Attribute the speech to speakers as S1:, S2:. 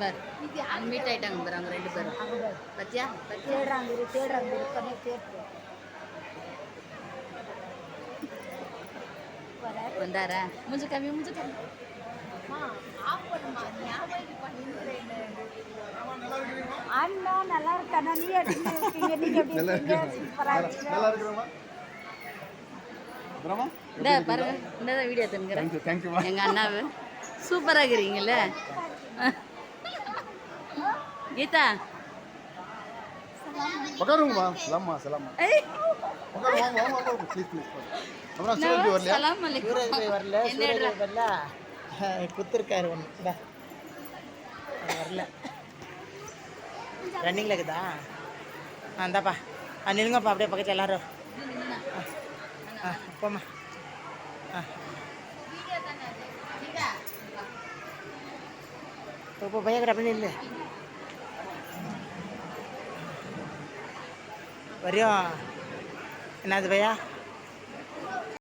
S1: Per meet ஆயிட்டாங்க பாரு அவங்க 2 பேரும். பத்தியா
S2: தேடுறாங்க
S1: வந்தாரா? மூஞ்சு கம்மி
S2: அண்ணா நல்லா இருக்காண்ணா. நீ இருக்கீங்க, நீங்க எப்படி இருக்கீங்க? சூப்பரா இருக்கீங்க.
S1: இந்த பாருங்க, இந்த வீடியோ எடுத்துக்கிறேன். எங்க அண்ணாவு சூப்பரா இருக்கிறீங்கல்ல கீதா.
S3: உட்காருங்கம்மா. சலாமா சலாமா.
S1: சலாம் அலைக்கும்.
S4: வரல குத்துருக்காரு ஒன்று வரல. ரன்னிங்கில் இருக்குதா? இந்தாப்பா நில்லுங்கப்பா அப்படியே பக்கத்தில் எல்லாரும். போம்மா. இப்போ பையன் அப்படி இல்லை வரையும் என்னது பையா?